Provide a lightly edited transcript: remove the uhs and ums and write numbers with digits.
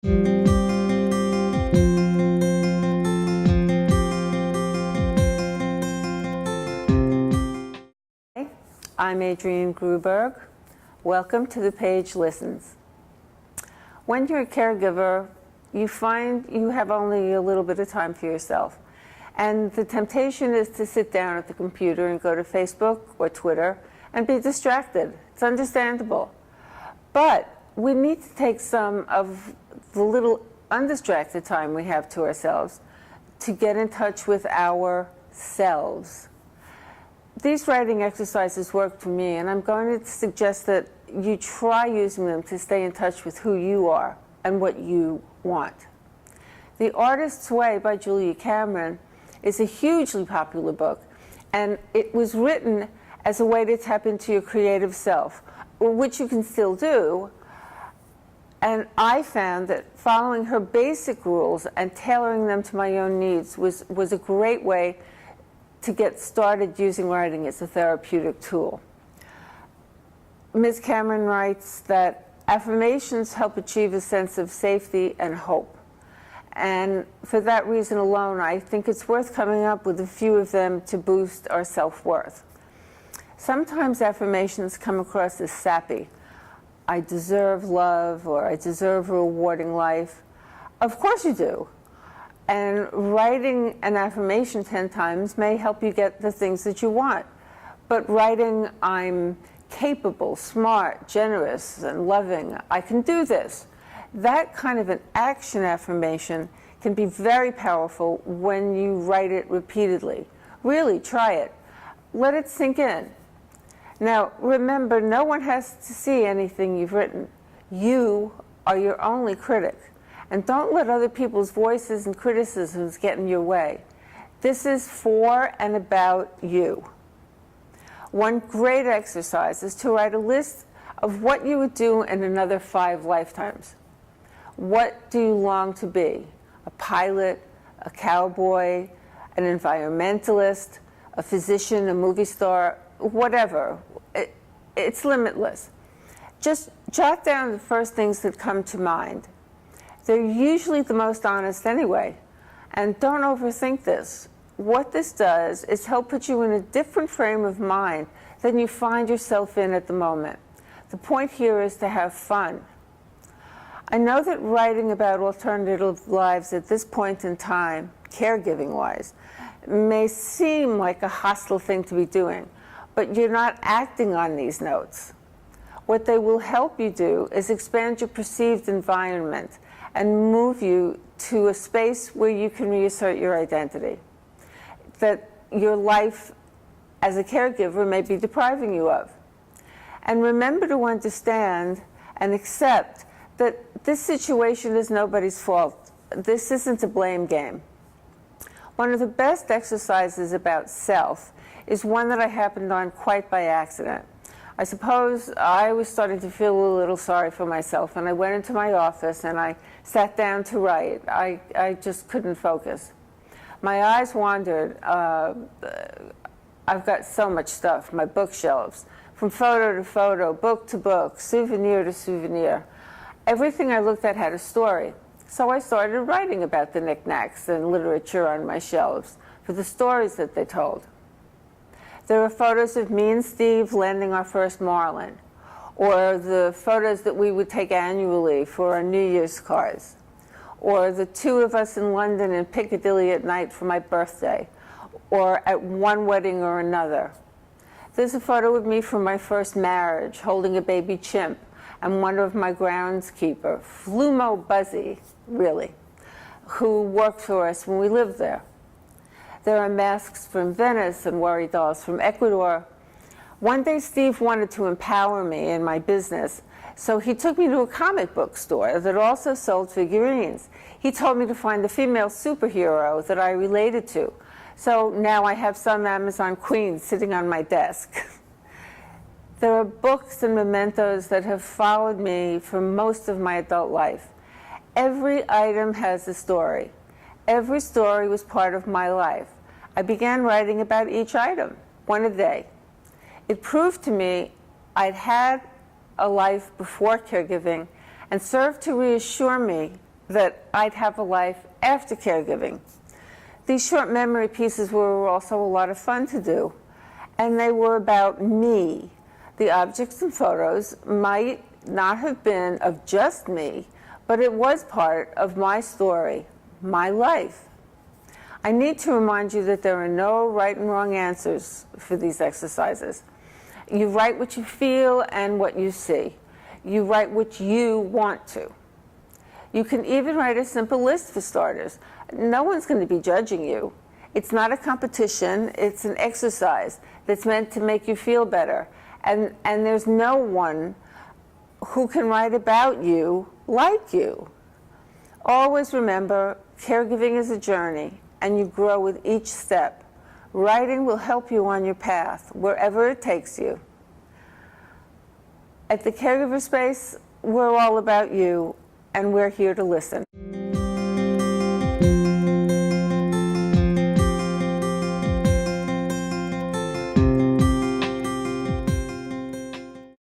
I'm Adrienne Gruberg. Welcome to The Page Listens. When you're a caregiver, you find you have only a little bit of time for yourself. And the temptation is to sit down at the computer and go to Facebook or Twitter and be distracted. It's understandable. But we need to take some of the little undistracted time we have to ourselves to get in touch with our selves. These writing exercises work for me, and I'm going to suggest that you try using them to stay in touch with who you are and what you want. The Artist's Way by Julia Cameron is a hugely popular book, and it was written as a way to tap into your creative self, which you can still do. And I found that following her basic rules and tailoring them to my own needs was a great way to get started using writing as a therapeutic tool. Ms. Cameron writes that affirmations help achieve a sense of safety and hope. And for that reason alone, I think it's worth coming up with a few of them to boost our self-worth. Sometimes affirmations come across as sappy. I deserve love, or I deserve a rewarding life. Of course you do. And writing an affirmation 10 times may help you get the things that you want. But writing, I'm capable, smart, generous, and loving, I can do this. That kind of an action affirmation can be very powerful when you write it repeatedly. Really, try it. Let it sink in. Now, remember, no one has to see anything you've written. You are your only critic. And don't let other people's voices and criticisms get in your way. This is for and about you. One great exercise is to write a list of what you would do in another 5 lifetimes. What do you long to be? A pilot, a cowboy, an environmentalist, a physician, a movie star, whatever. It's limitless. Just jot down the first things that come to mind. They're usually the most honest anyway. And don't overthink this. What this does is help put you in a different frame of mind than you find yourself in at the moment. The point here is to have fun. I know that writing about alternative lives at this point in time, caregiving-wise, may seem like a hostile thing to be doing, but you're not acting on these notes. What they will help you do is expand your perceived environment and move you to a space where you can reassert your identity that your life as a caregiver may be depriving you of. And remember to understand and accept that this situation is nobody's fault. This isn't a blame game. One of the best exercises about self is one that I happened on quite by accident. I suppose I was starting to feel a little sorry for myself, and I went into my office and I sat down to write. I just couldn't focus. My eyes wandered. I've got so much stuff, my bookshelves, from photo to photo, book to book, souvenir to souvenir. Everything I looked at had a story. So I started writing about the knickknacks and literature on my shelves for the stories that they told. There are photos of me and Steve landing our first marlin, or the photos that we would take annually for our New Year's cards, or the 2 of us in London and Piccadilly at night for my birthday, or at one wedding or another. There's a photo of me from my first marriage, holding a baby chimp, and one of my groundskeeper, Flumo Buzzy, really, who worked for us when we lived there. There are masks from Venice and worry dolls from Ecuador. One day Steve wanted to empower me in my business, so he took me to a comic book store that also sold figurines. He told me to find a female superhero that I related to. So now I have some Amazon queen sitting on my desk. There are books and mementos that have followed me for most of my adult life. Every item has a story. Every story was part of my life. I began writing about each item, one a day. It proved to me I'd had a life before caregiving and served to reassure me that I'd have a life after caregiving. These short memory pieces were also a lot of fun to do, and they were about me. The objects and photos might not have been of just me, but it was part of my story, my life. I need to remind you that there are no right and wrong answers for these exercises. You write what you feel and what you see. You write what you want to. You can even write a simple list for starters. No one's going to be judging you. It's not a competition, it's an exercise that's meant to make you feel better. And there's no one who can write about you like you. Always remember, caregiving is a journey, and you grow with each step. Writing will help you on your path, wherever it takes you. At the Caregiver Space, we're all about you, and we're here to listen.